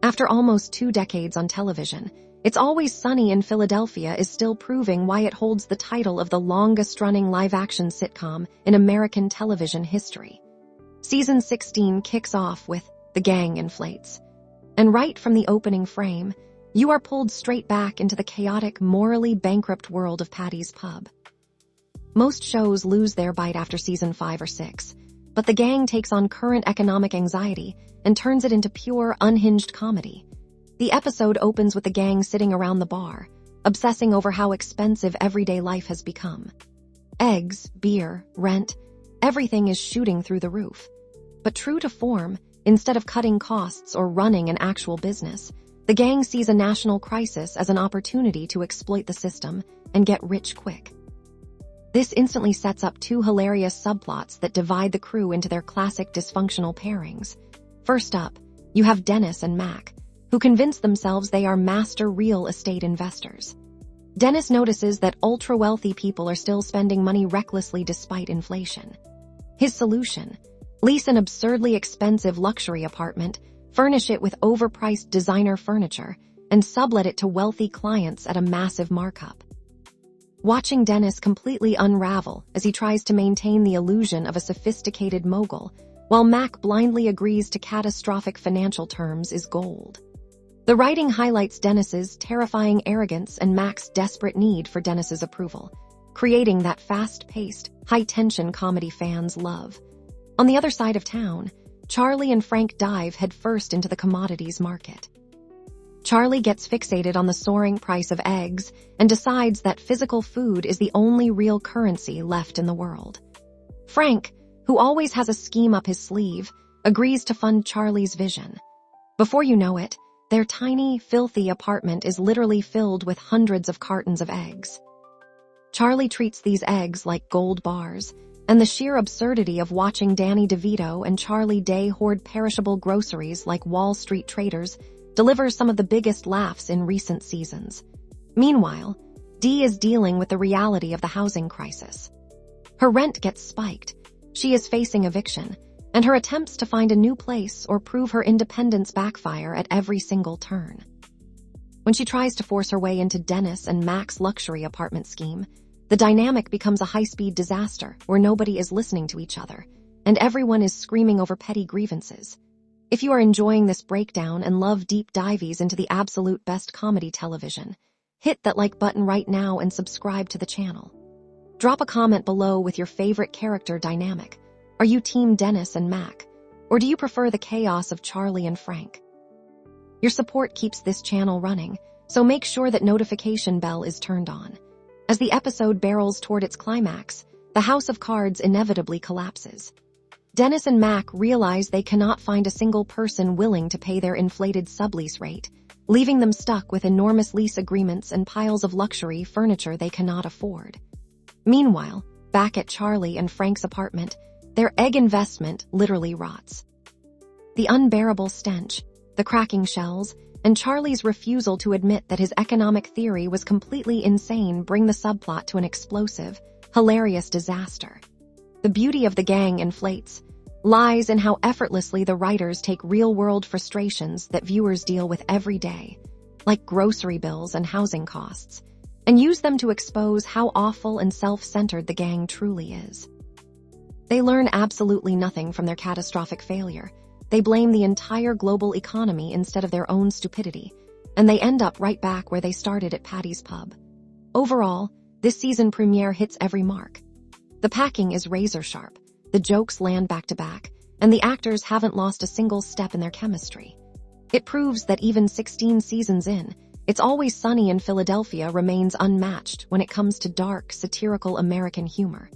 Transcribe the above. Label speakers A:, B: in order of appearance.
A: After almost 2 decades on television, It's Always Sunny in Philadelphia is still proving why it holds the title of the longest-running live-action sitcom in American television history. Season 16 kicks off with The Gang Inflates. And right from the opening frame, you are pulled straight back into the chaotic, morally bankrupt world of Paddy's pub. Most shows lose their bite after season 5 or 6, but The Gang takes on current economic anxiety and turns it into pure, unhinged comedy. The episode opens with the gang sitting around the bar, obsessing over how expensive everyday life has become. Eggs, beer, rent, everything is shooting through the roof. But true to form, instead of cutting costs or running an actual business, the gang sees a national crisis as an opportunity to exploit the system and get rich quick. This instantly sets up 2 hilarious subplots that divide the crew into their classic dysfunctional pairings. First up, you have Dennis and Mac, who convince themselves they are master real estate investors. Dennis notices that ultra-wealthy people are still spending money recklessly despite inflation. His solution: lease an absurdly expensive luxury apartment, furnish it with overpriced designer furniture, and sublet it to wealthy clients at a massive markup. Watching Dennis completely unravel as he tries to maintain the illusion of a sophisticated mogul, while Mac blindly agrees to catastrophic financial terms, is gold. The writing highlights Dennis's terrifying arrogance and Mac's desperate need for Dennis's approval, creating that fast-paced, high-tension comedy fans love. On the other side of town, Charlie and Frank dive headfirst into the commodities market. Charlie gets fixated on the soaring price of eggs and decides that physical food is the only real currency left in the world. Frank, who always has a scheme up his sleeve, agrees to fund Charlie's vision. Before you know it, their tiny, filthy apartment is literally filled with hundreds of cartons of eggs. Charlie treats these eggs like gold bars, and the sheer absurdity of watching Danny DeVito and Charlie Day hoard perishable groceries like Wall Street traders delivers some of the biggest laughs in recent seasons. Meanwhile, Dee is dealing with the reality of the housing crisis. Her rent gets spiked, she is facing eviction, and her attempts to find a new place or prove her independence backfire at every single turn. When she tries to force her way into Dennis and Mac's luxury apartment scheme, the dynamic becomes a high-speed disaster where nobody is listening to each other, and everyone is screaming over petty grievances. If you are enjoying this breakdown and love deep dives into the absolute best comedy television, hit that like button right now and subscribe to the channel. Drop a comment below with your favorite character dynamic. Are you Team Dennis and Mac, or do you prefer the chaos of Charlie and Frank? Your support keeps this channel running, so make sure that notification bell is turned on. As the episode barrels toward its climax, the house of cards inevitably collapses. Dennis and Mac realize they cannot find a single person willing to pay their inflated sublease rate, leaving them stuck with enormous lease agreements and piles of luxury furniture they cannot afford. Meanwhile, back at Charlie and Frank's apartment, their egg investment literally rots. The unbearable stench, the cracking shells, and Charlie's refusal to admit that his economic theory was completely insane bring the subplot to an explosive, hilarious disaster. The beauty of The Gang Inflates lies in how effortlessly the writers take real-world frustrations that viewers deal with every day, like grocery bills and housing costs, and use them to expose how awful and self-centered the gang truly is. They learn absolutely nothing from their catastrophic failure. They blame the entire global economy instead of their own stupidity, and they end up right back where they started at Paddy's pub. Overall, this season premiere hits every mark. The packing is razor-sharp, the jokes land back-to-back, and the actors haven't lost a single step in their chemistry. It proves that even 16 seasons in, It's Always Sunny in Philadelphia remains unmatched when it comes to dark, satirical American humor.